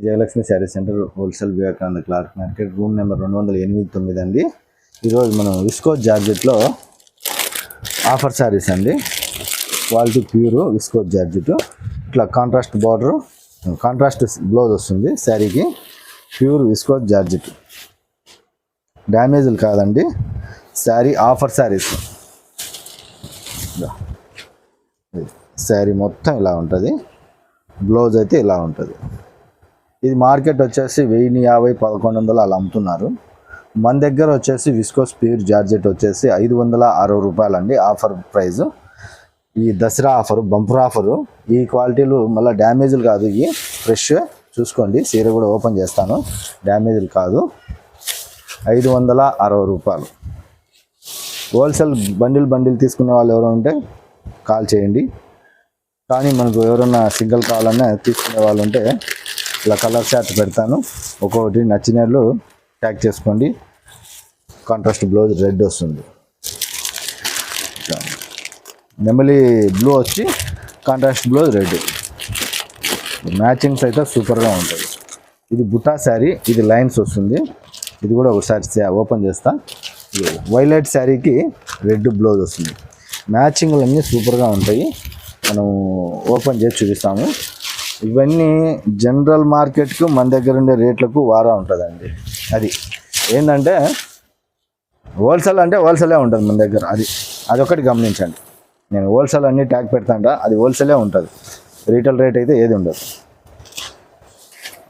Jayalakshmi sari centre wholesale Vivekananda cloth market room number 289 అండి. ఈరోజు మనం విస్కోస్ జార్జెట్లో ఆఫర్ శారీస్ అండి. క్వాలిటీ ప్యూర్ విస్కోస్ జార్జెట్, ఇట్లా కాంట్రాస్ట్ బార్డర్, కాంట్రాస్ట్ బ్లౌజ్ వస్తుంది శారీకి. ప్యూర్ విస్కోస్ జార్జెట్, డ్యామేజ్లు కాదండి. శారీ ఆఫర్ శారీస్. శారీ మొత్తం ఇలా ఉంటుంది, బ్లౌజ్ అయితే ఇలా ఉంటుంది. ఇది మార్కెట్ వచ్చేసి 1050-1100 అలా అమ్ముతున్నారు. మన దగ్గర వచ్చేసి విస్కోస్ ప్యూర్ జార్జెట్ వచ్చేసి 560 రూపాయలండి ఆఫర్ ప్రైజు. ఈ దసరా ఆఫరు, బంపర్ ఆఫరు. ఈ క్వాలిటీలు మళ్ళీ డ్యామేజ్లు కాదు, ఇవి ఫ్రెష్. చూసుకోండి, చీర కూడా ఓపెన్ చేస్తాను, డ్యామేజ్లు కాదు. 560 రూపాయలు. హోల్సేల్ బండిల్ తీసుకునే వాళ్ళు ఎవరైనా ఉంటే కాల్ చేయండి. కానీ మనకు ఎవరైనా సింగిల్ కావాలన్నా తీసుకునే వాళ్ళు ఉంటే ఇలా కలర్ చార్ట్ పెడతాను, ఒక్కొక్కటి నచ్చినట్లు ట్యాగ్ చేసుకోండి. కాంట్రాస్ట్ బ్లౌజ్ రెడ్ వస్తుంది, నెమలి బ్లూ వచ్చి కాంట్రాస్ట్ బ్లౌజ్ రెడ్. మ్యాచింగ్స్ అయితే సూపర్గా ఉంటుంది. ఇది బుట్టా శారీ, ఇది లైన్స్ వస్తుంది. ఇది కూడా ఒకసారి ఓపెన్ చేస్తా. వైలెట్ శారీకి రెడ్ బ్లౌజ్ వస్తుంది. మ్యాచింగ్లు అన్నీ సూపర్గా ఉంటాయి. మనం ఓపెన్ చేసి చూపిస్తాము. ఇవన్నీ జనరల్ మార్కెట్కు మన దగ్గర ఉండే రేట్లకు వారా ఉంటుందండి. అది ఏంటంటే హోల్సేల్ అంటే హోల్సేలే ఉంటుంది మన దగ్గర. అదొకటి గమనించండి. నేను హోల్సేల్ అన్నీ ట్యాగ్ పెడతాంట, అది హోల్సేలే ఉంటుంది. రీటైల్ రేట్ అయితే ఏది ఉండదు,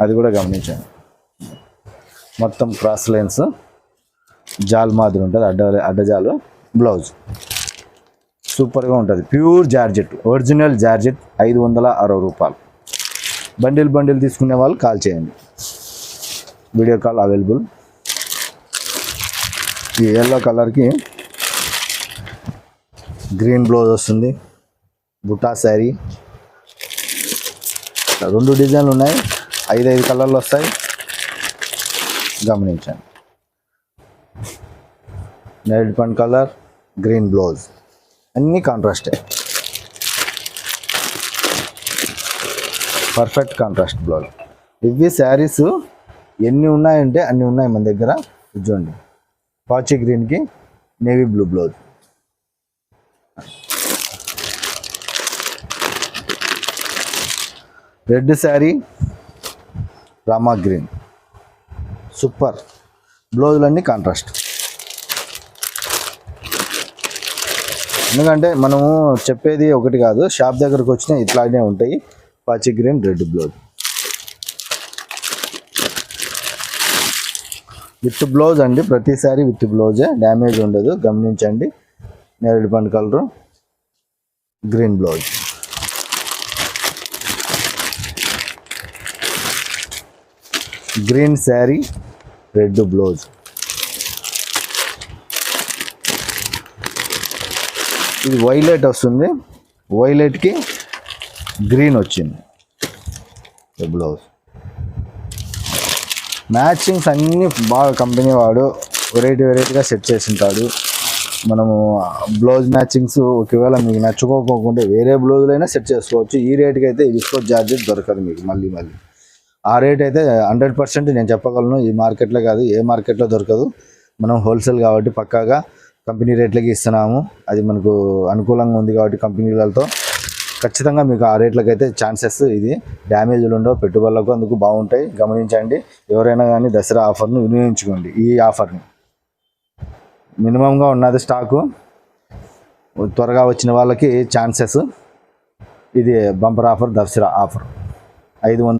అది కూడా గమనించండి. మొత్తం క్రాస్ లైన్స్, జాల్ మాదిరి ఉంటుంది, అడ్డజాలు. బ్లౌజ్ సూపర్గా ఉంటుంది. ప్యూర్ జార్జెట్, ఒరిజినల్ జార్జెట్, 560 రూపాయలు. బండిల్ తీసుకునే వాళ్ళు కాల్ చేయండి, వీడియో కాల్ అవైలబుల్. ఈ ఎల్లో కలర్కి గ్రీన్ బ్లౌజ్ వస్తుంది, బుట్టా శారీ. 2 డిజైన్లు ఉన్నాయి, 5 కలర్లు వస్తాయి, గమనించండి. Nail pen colour, green blouse, అన్నీ కాంట్రాస్టే. Perfect contrast blouse. ఇవి శారీస్ ఎన్ని ఉన్నాయంటే అన్నీ ఉన్నాయి మన దగ్గర. చూడండి, పాచి గ్రీన్కి navy blue blouse. Red sari, Rama green. Super. బ్లౌజులన్నీ కాంట్రాస్ట్. ఎందుకంటే మనము చెప్పేది ఒకటి కాదు, షాప్ దగ్గరకు వచ్చినా ఇట్లానే ఉంటాయి. పాచి green, red blouse with blouse అండి. ప్రతిసారి విత్ బ్లౌజే, డ్యామేజ్ ఉండదు, గమనించండి. నేరేడు పండు colour, green blouse. Green sari, red blouse. ఇది వైలెట్ వస్తుంది, వైలెట్కి గ్రీన్ వచ్చింది బ్లౌజ్. మ్యాచింగ్స్ అన్నీ బాగా కంపెనీ వాడు వెరైటీగా సెట్ చేసి ఉంటాడు. మనము బ్లౌజ్ మ్యాచింగ్స్ ఒకవేళ మీకు నచ్చుకోకుండా వేరే బ్లౌజులైనా సెట్ చేసుకోవచ్చు. ఈ రేటుకి అయితే విస్కోస్ జార్జెట్ దొరకదు మీకు మళ్ళీ. ఆ రేట్ అయితే 100% నేను చెప్పగలను. ఈ మార్కెట్లో కాదు, ఏ మార్కెట్లో దొరకదు. మనం హోల్సేల్ కాబట్టి పక్కాగా కంపెనీ రేట్లకి ఇస్తున్నాము. అది మనకు అనుకూలంగా ఉంది కాబట్టి కంపెనీలతో ఖచ్చితంగా మీకు ఆ రేట్లకి అయితే ఛాన్సెస్. ఇది డ్యామేజ్లు ఉండవు, పెట్టుబడులకు అందుకు బాగుంటాయి, గమనించండి. ఎవరైనా కానీ దసరా ఆఫర్ను వినియోగించుకోండి. ఈ ఆఫర్ని మినిమంగా ఉన్నది స్టాకు, త్వరగా వచ్చిన వాళ్ళకి ఛాన్సెస్. ఇది బంపర్ ఆఫర్, దసరా ఆఫర్. 500